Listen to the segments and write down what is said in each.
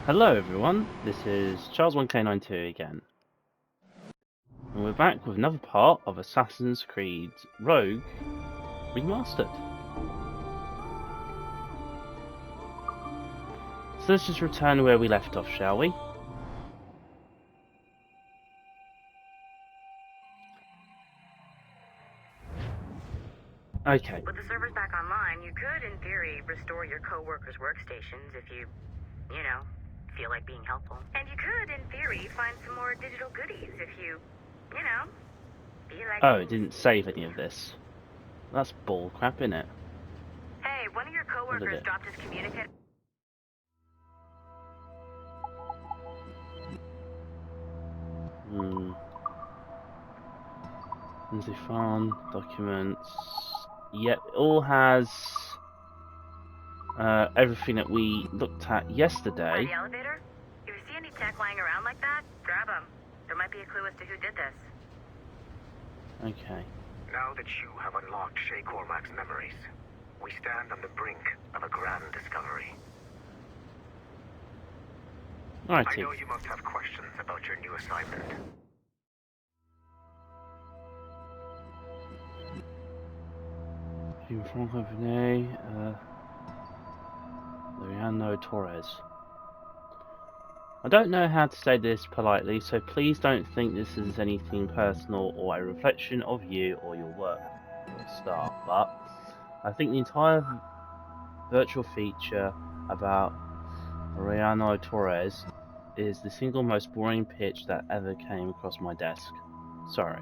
Hello everyone, this is Charles1K92 again, and we're back with another part of Assassin's Creed Rogue Remastered. So let's just return where we left off, shall we? Okay. With the servers back online, you could, in theory, restore your co-workers' workstations if you feel like being helpful. And you could, in theory, find some more digital goodies if you feel like... Oh, it didn't save any of this. That's bullcrap, innit? Hey, one of your co-workers dropped his communicator... Lindsay Farm, documents... Yep, it all has... everything that we looked at yesterday. By the elevator? If you see any tech lying around like that, grab them. There might be a clue as to who did this. Okay. Now that you have unlocked Shay Cormac's memories, we stand on the brink of a grand discovery. Alrighty. I know you must have questions about your new assignment. Franco Vinay, Luriano Torres. I don't know how to say this politely, so please don't think this is anything personal or a reflection of you or your work for a start, but I think the entire virtual feature about Luriano Torres is the single most boring pitch that ever came across my desk. Sorry.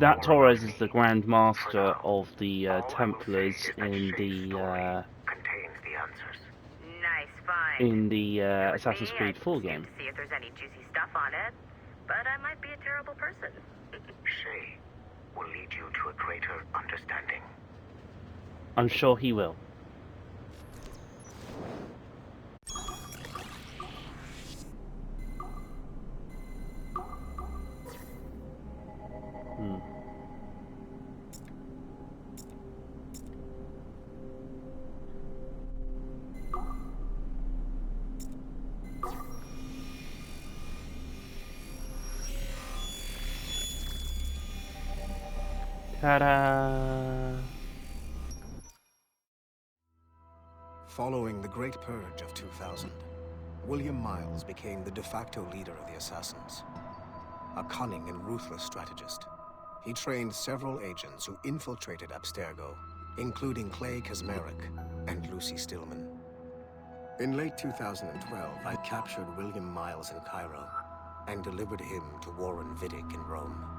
That Torres is the Grand Master of the Templars in the Assassin's Creed 4 game. See if there's any juicy stuff on it, but I might be a terrible person. Shay will lead you to a greater understanding. I'm sure he will. Ta-da! Following the Great Purge of 2000, William Miles became the de facto leader of the Assassins. A cunning and ruthless strategist, he trained several agents who infiltrated Abstergo, including Clay Kazmarek and Lucy Stillman. In late 2012, I captured William Miles in Cairo and delivered him to Warren Vidic in Rome.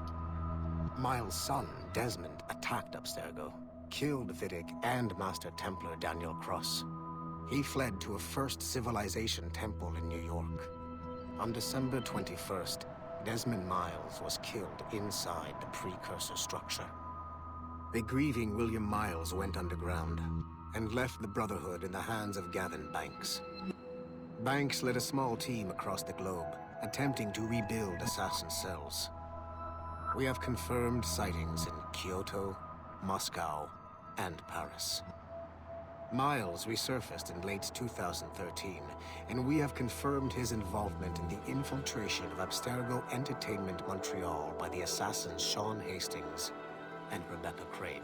Miles' son, Desmond, attacked Abstergo, killed Vidic and Master Templar Daniel Cross. He fled to a First Civilization temple in New York. On December 21st, Desmond Miles was killed inside the precursor structure. The grieving William Miles went underground and left the Brotherhood in the hands of Gavin Banks. Banks led a small team across the globe, attempting to rebuild assassin cells. We have confirmed sightings in Kyoto, Moscow, and Paris. Miles resurfaced in late 2013, and we have confirmed his involvement in the infiltration of Abstergo Entertainment Montreal by the assassins Sean Hastings and Rebecca Crane.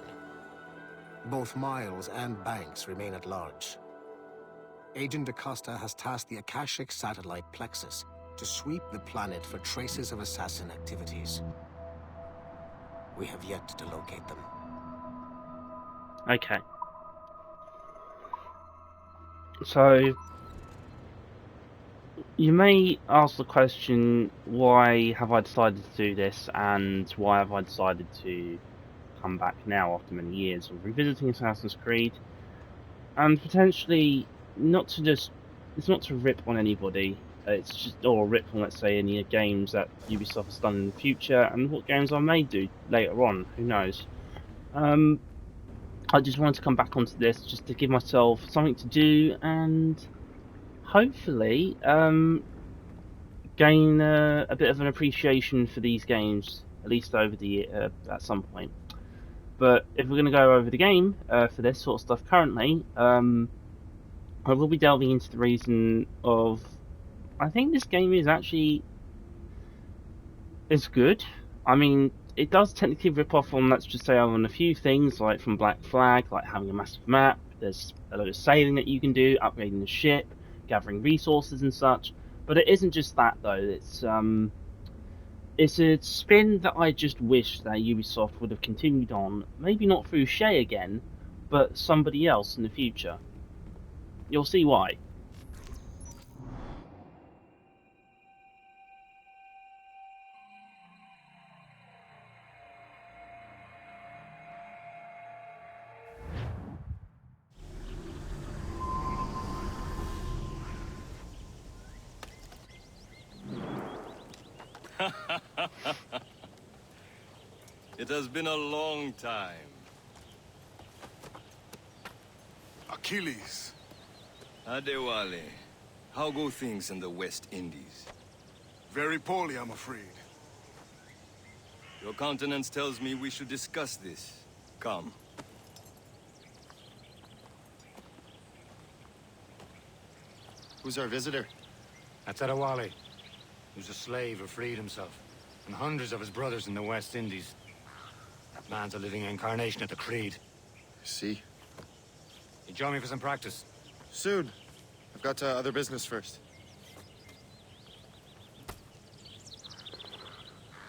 Both Miles and Banks remain at large. Agent DaCosta has tasked the Akashic satellite Plexus to sweep the planet for traces of assassin activities. We have yet to locate them. Okay. So, you may ask the question, why have I decided to do this, and why have I decided to come back now after many years of revisiting Assassin's Creed, and potentially it's not to rip on anybody, it's just, or rip on, let's say, any games that Ubisoft has done in the future, and what games I may do later on, who knows. I just wanted to come back onto this just to give myself something to do and hopefully gain a bit of an appreciation for these games, at least over the year, at some point. But if we're going to go over the game for this sort of stuff currently, I will be delving into the reason of... I think this game is actually... is good. I mean, it does technically rip off on, let's just say, on a few things, like from Black Flag, like having a massive map, there's a lot of sailing that you can do, upgrading the ship, gathering resources and such, but it isn't just that, though. It's a spin that I just wish that Ubisoft would have continued on, maybe not through Shay again, but somebody else in the future. You'll see why. It has been a long time. Achilles. Adewale, how go things in the West Indies? Very poorly, I'm afraid. Your countenance tells me we should discuss this. Come. Who's our visitor? That's Adewale, who's a slave who freed himself, and hundreds of his brothers in the West Indies. That man's a living incarnation of the Creed. See? You join me for some practice? Soon. I've got other business first.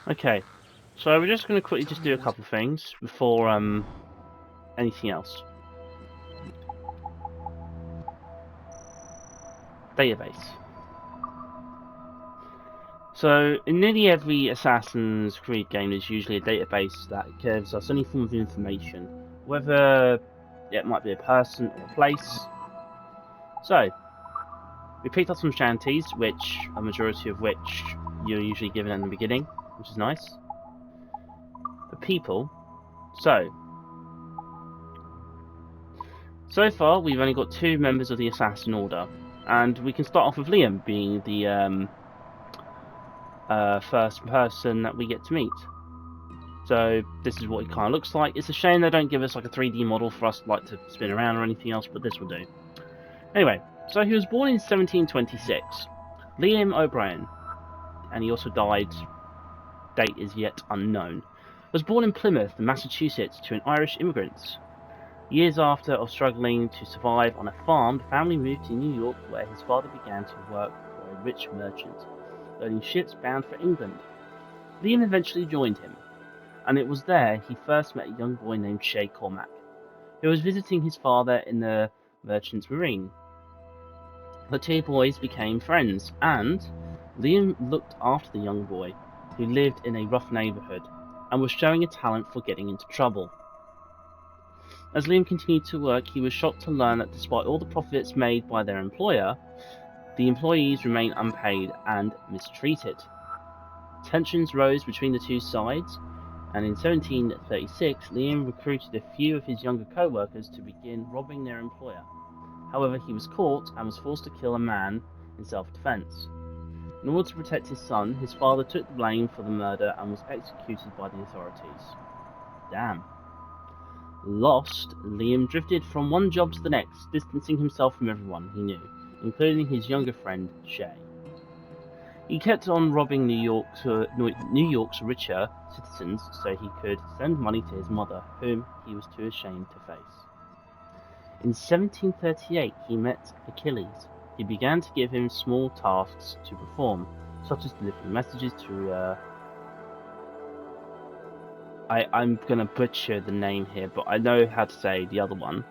Okay, so we're just going to quickly just do a couple of things before anything else. Database. So, in nearly every Assassin's Creed game, there's usually a database that gives us any form of information, whether it might be a person or a place. So, we picked up some shanties, which a majority of which you're usually given in the beginning, which is nice. The people. So far we've only got 2 members of the Assassin Order, and we can start off with Liam being the first person that we get to meet. So this is what he kind of looks like. It's a shame they don't give us like a 3D model for us like to spin around or anything else, but this will do. Anyway, so he was born in 1726, Liam O'Brien, and he also died, date is yet unknown. Was born in Plymouth, Massachusetts, to an Irish immigrant. Years after of struggling to survive on a farm, the family moved to New York, where his father began to work for a rich merchant, loading ships bound for England. Liam eventually joined him, and it was there he first met a young boy named Shay Cormac, who was visiting his father in the merchant's marine. The 2 boys became friends, and Liam looked after the young boy, who lived in a rough neighbourhood, and was showing a talent for getting into trouble. As Liam continued to work, he was shocked to learn that despite all the profits made by their employer, the employees remained unpaid and mistreated. Tensions rose between the 2 sides, and in 1736, Liam recruited a few of his younger co-workers to begin robbing their employer. However, he was caught and was forced to kill a man in self-defense. In order to protect his son, his father took the blame for the murder and was executed by the authorities. Damn. Lost, Liam drifted from one job to the next, distancing himself from everyone he knew, including his younger friend, Shay. He kept on robbing New York's richer citizens so he could send money to his mother, whom he was too ashamed to face. In 1738, he met Achilles. He began to give him small tasks to perform, such as delivering messages to I'm gonna butcher the name here, but I know how to say the other one.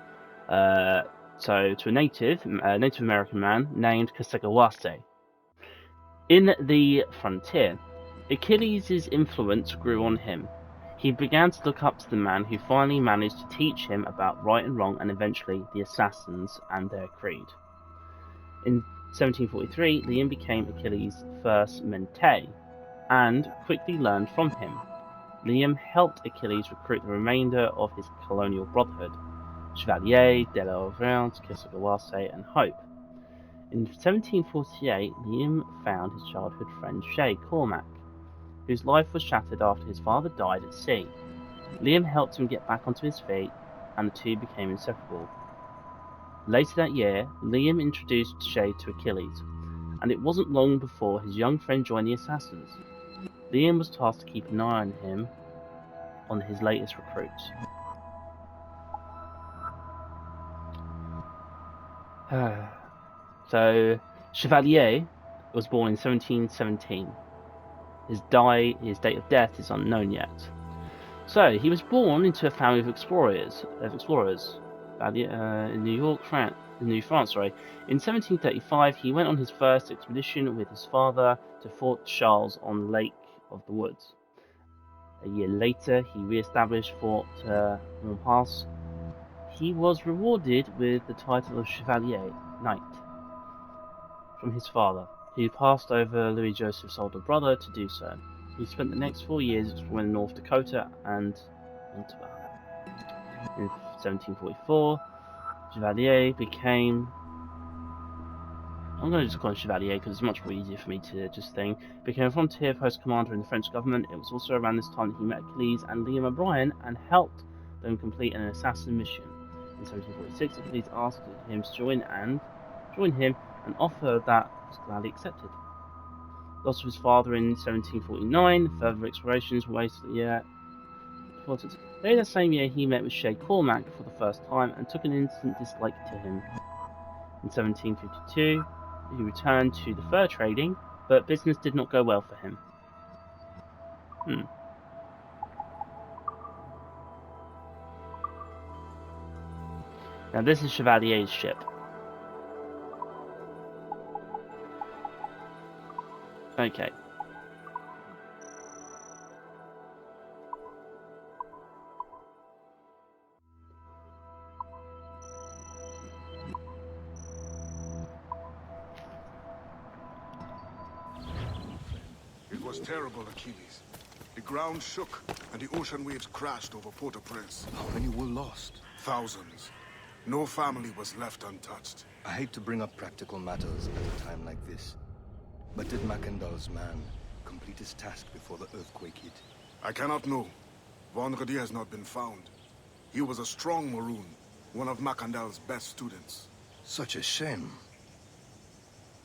So to a Native American man named Kasagawase. In the frontier, Achilles' influence grew on him. He began to look up to the man who finally managed to teach him about right and wrong and eventually the assassins and their creed. In 1743, Liam became Achilles' first mentee and quickly learned from him. Liam helped Achilles recruit the remainder of his colonial brotherhood, Chevalier, de la Orleans, Kasagawase, and Hope. In 1748, Liam found his childhood friend Shay Cormac, whose life was shattered after his father died at sea. Liam helped him get back onto his feet, and the 2 became inseparable. Later that year, Liam introduced Shay to Achilles, and it wasn't long before his young friend joined the assassins. Liam was tasked to keep an eye on him on his latest recruits. So, Chevalier was born in 1717. His date of death is unknown yet. So, he was born into a family of explorers in New France. In 1735, he went on his first expedition with his father to Fort Charles on Lake of the Woods. A year later, he re-established Fort Montparnasse. He was rewarded with the title of Chevalier, Knight, from his father, who passed over Louis Joseph's older brother to do so. He spent the next 4 years exploring North Dakota and Montana. In 1744, Chevalier became... I'm going to just call him Chevalier because it's much more easier for me to just think. Became a frontier post commander in the French government. It was also around this time that he met Achilles and Liam O'Brien and helped them complete an assassin mission. In 1746, Achilles asked him to join him, an offer that was gladly accepted. Loss of his father in 1749, further explorations were wasted yet. Later that same year, he met with Shay Cormac for the first time and took an instant dislike to him. In 1752, he returned to the fur trading, but business did not go well for him. Now this is Chevalier's ship. Okay. It was terrible, Achilles. The ground shook, and the ocean waves crashed over Port-au-Prince. How many were lost? Thousands. No family was left untouched. I hate to bring up practical matters at a time like this. But did Macandal's man complete his task before the earthquake hit? I cannot know. Vendredi has not been found. He was a strong Maroon, one of Macandal's best students. Such a shame.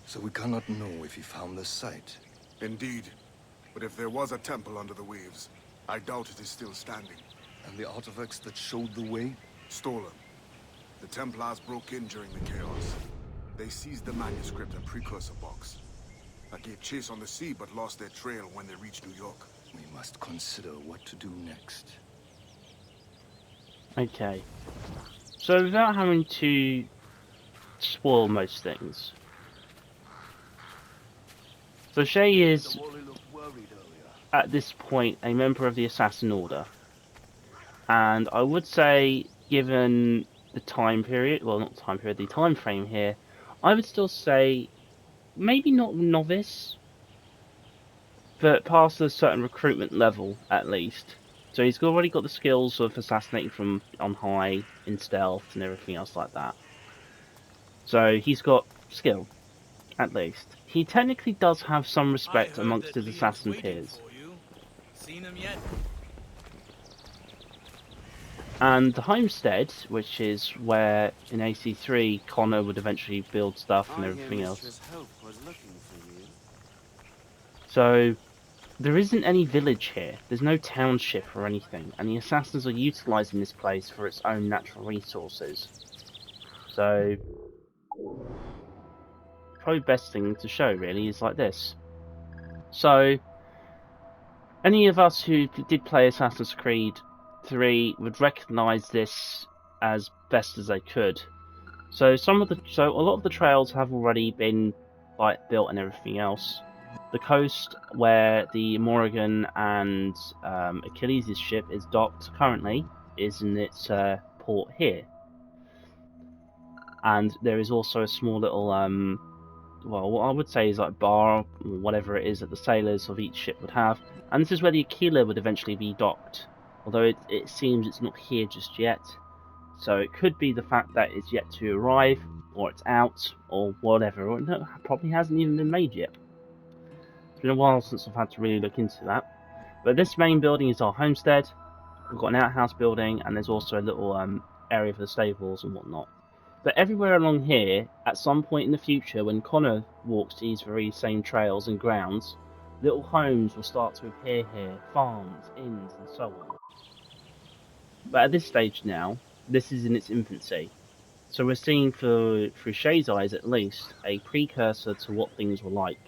So we cannot know if he found the site. Indeed. But if there was a temple under the waves, I doubt it is still standing. And the artifacts that showed the way? Stolen. The Templars broke in during the chaos. They seized the manuscript and precursor box. I gave chase on the sea, but lost their trail when they reached New York. We must consider what to do next. Okay. So without having to spoil most things. So Shay is, at this point, a member of the Assassin Order. And I would say, given the time period, well not the time period, the time frame here, I would still say, maybe not novice, but past a certain recruitment level, at least. So he's already got the skills of assassinating from on high, in stealth, and everything else like that. So he's got skill, at least. He technically does have some respect amongst his assassin peers. Seen him yet? And the homestead, which is where in AC3 Connor would eventually build stuff and everything else. So there isn't any village here. There's no township or anything, and the assassins are utilising this place for its own natural resources. So probably best thing to show really is like this. So any of us who did play Assassin's Creed 3 would recognise this as best as they could. So a lot of the trails have already been like built and everything else. The coast where the Morrigan and Achilles' ship is docked currently is in its port here. And there is also a small little well, what I would say is like bar, or whatever it is that the sailors of each ship would have. And this is where the Aquila would eventually be docked. Although it seems it's not here just yet. So it could be the fact that it's yet to arrive, or it's out, or whatever. Or no, it probably hasn't even been made yet. It's been a while since I've had to really look into that. But this main building is our homestead. We've got an outhouse building, and there's also a little area for the stables and whatnot. But everywhere along here, at some point in the future, when Connor walks these very same trails and grounds, little homes will start to appear here, farms, inns, and so on. But at this stage now, this is in its infancy. So we're seeing through Shay's eyes at least, a precursor to what things were like.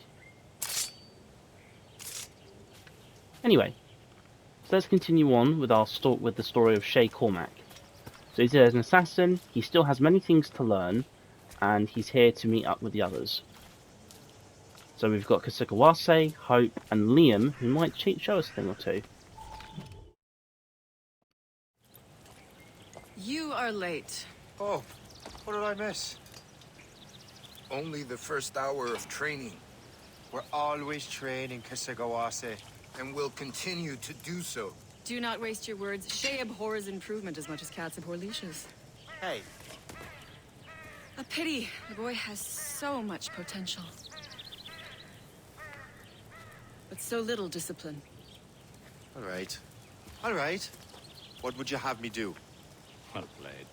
Anyway, so let's continue on with the story of Shay Cormac. So he's an assassin, he still has many things to learn, and he's here to meet up with the others. So we've got Kasukawase, Hope, and Liam, who might show us a thing or two. You are late. Oh, what did I miss? Only the first hour of training, We're always training, Kasagawase. and will continue to do so. Do not waste your words. Shay abhors improvement as much as cats abhor leashes. Hey, A pity. The boy has so much potential. But so little discipline. all right. All right. What would you have me do? Well played.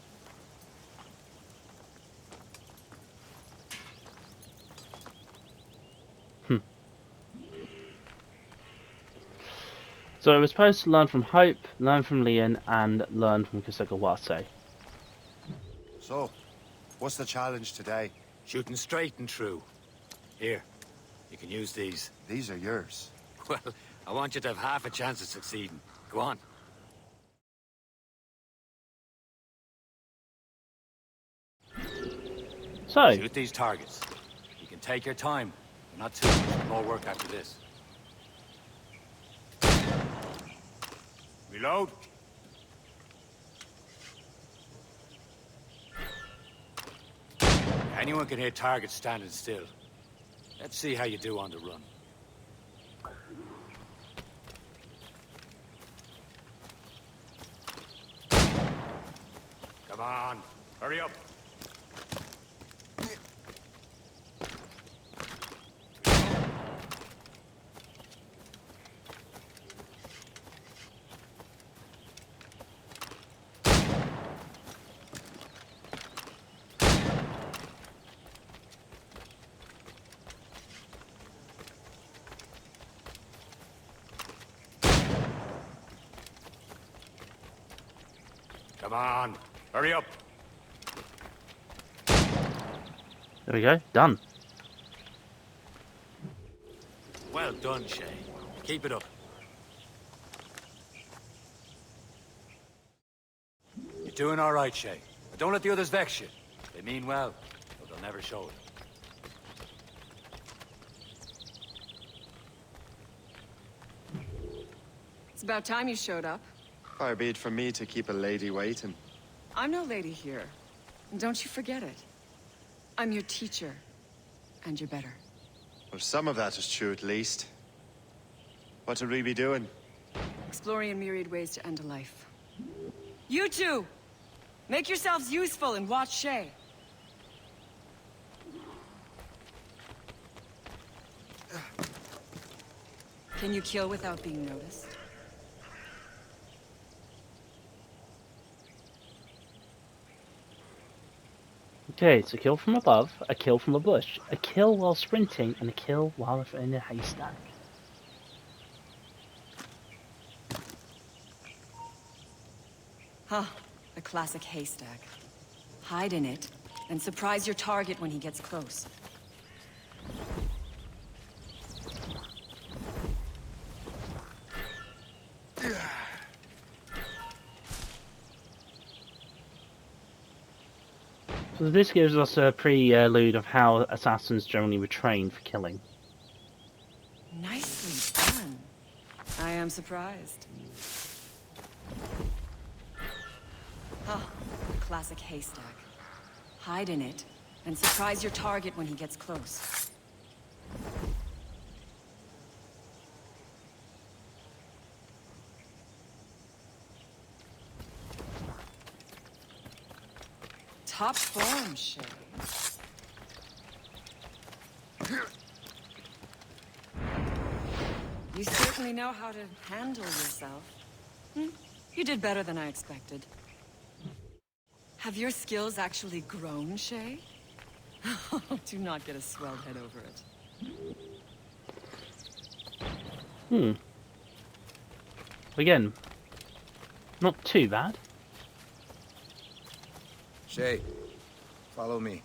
So we're supposed to learn from Hope, learn from Liam, and learn from Kasukawase. So, what's the challenge today? Shooting straight and true. Here, you can use these. These are yours. Well, I want you to have half a chance of succeeding. Go on. So, Shoot these targets. You can take your time. Not too much more work after this. Reload. Anyone can hit targets standing still. Let's see how you do on the run. Come on, hurry up. Come on, hurry up. there we go, done. Well done, Shay. Keep it up. You're doing all right, Shay. But don't let the others vex you. They mean well, but they'll never show it. It's about time you showed up. Far be it from me to keep a lady waiting. I'm no lady here. And don't you forget it. I'm your teacher. And you're better. Well, some of that is true at least. What would we be doing? Exploring a myriad ways to end a life. You two! Make yourselves useful and watch Shay. Can you kill without being noticed? Okay, it's a kill from above, a kill from a bush, a kill while sprinting, and a kill while in a haystack. Huh, the classic haystack. Hide in it, and surprise your target when he gets close. So this gives us a prelude of how assassins generally were trained for killing. Nicely done. I am surprised. Huh, the classic haystack. Hide in it, and surprise your target when he gets close. Top form, Shay. You certainly know how to handle yourself. You did better than I expected. Have your skills actually grown, Shay? Do not get a swelled head over it. Again, not too bad. Shay, follow me.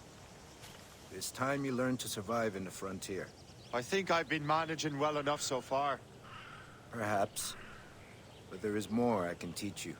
It's time you learn to survive in the frontier. I think I've been managing well enough so far. Perhaps. But there is more I can teach you.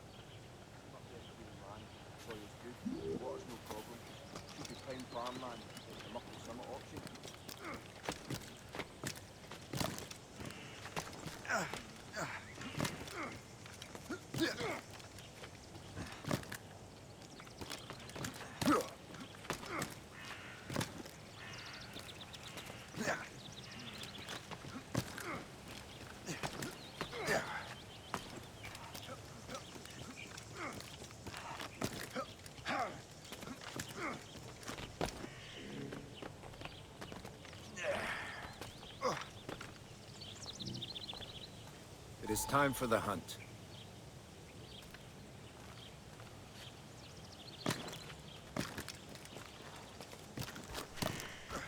It is time for the hunt.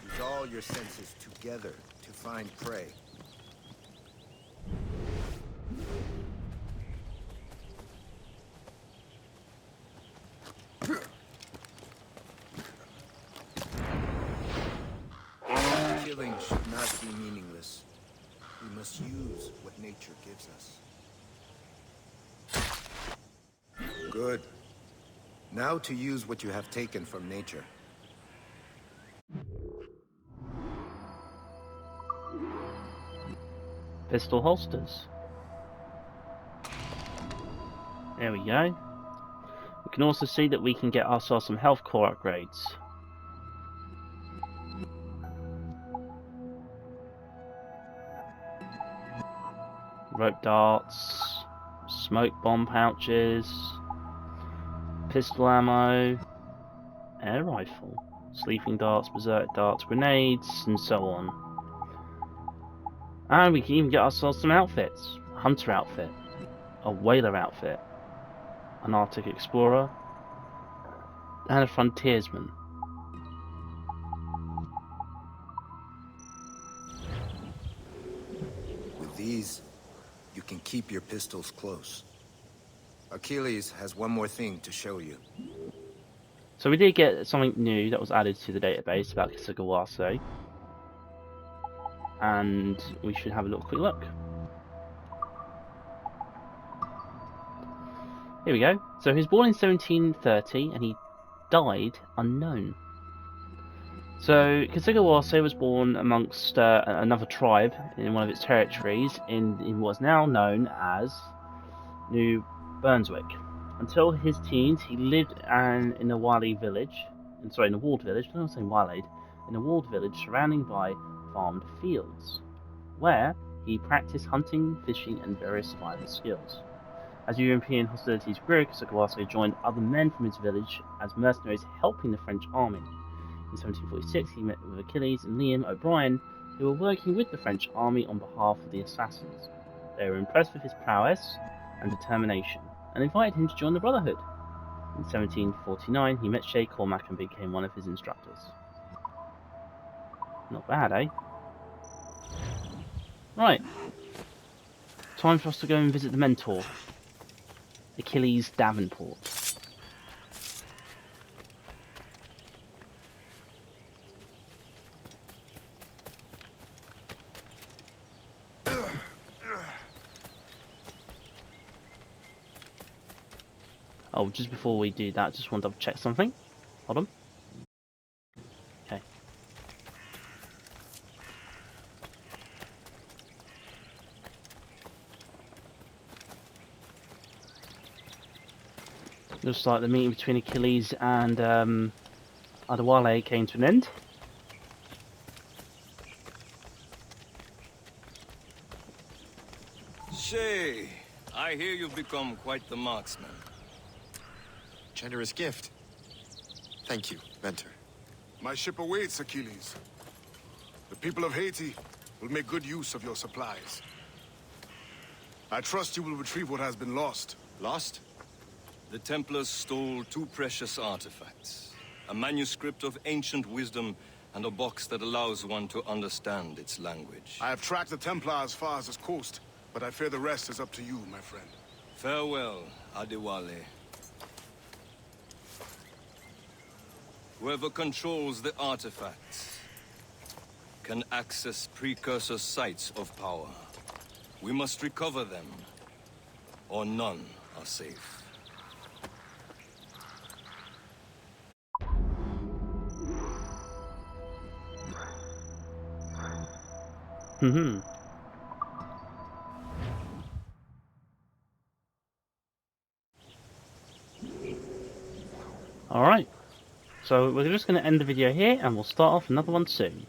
Use all your senses together to find prey. Killing should not be meaningless. We must use what nature gives us. Good. Now to use what you have taken from nature. Pistol holsters. There we go. We can also see that we can get ourselves some health core upgrades. Rope darts, smoke bomb pouches, pistol ammo, air rifle, sleeping darts, berserk darts, grenades, and so on. And we can even get ourselves some outfits. A hunter outfit, a whaler outfit, an Arctic explorer, and a frontiersman. With these, you can keep your pistols close. Achilles has one more thing to show you. So we did get something new that was added to the database about Kisagawase. And we should have a little quick look. Here we go. So he was born in 1730 and he died unknown. So Kisagawase was born amongst another tribe in one of its territories in what is now known as New Brunswick. Until his teens, he lived in a walled village. In a walled village. I don't say walled. In a walled village surrounded by farmed fields, where he practiced hunting, fishing, and various survival skills. As European hostilities grew, Kisagawase joined other men from his village as mercenaries helping the French army. In 1746, he met with Achilles and Liam O'Brien, who were working with the French army on behalf of the assassins. They were impressed with his prowess and determination, and invited him to join the Brotherhood. In 1749, he met Shay Cormac and became one of his instructors. Not bad, eh? Right. Time for us to go and visit the mentor, Achilles Davenport. Oh, just before we do that, just want to double check something. Hold on. Okay. Looks like the meeting between Achilles and Adewale came to an end. Shay, I hear you've become quite the marksman. Generous gift. Thank you, mentor. My ship awaits, Achilles. The people of Haiti will make good use of your supplies. I trust you will retrieve what has been lost. Lost? The Templars stole 2 precious artifacts. A manuscript of ancient wisdom and a box that allows one to understand its language. I have tracked the Templar as far as this coast, but I fear the rest is up to you, my friend. Farewell, Adewale. Whoever controls the artifacts can access precursor sites of power. We must recover them, or none are safe. Alright, so we're just going to end the video here and we'll start off another one soon.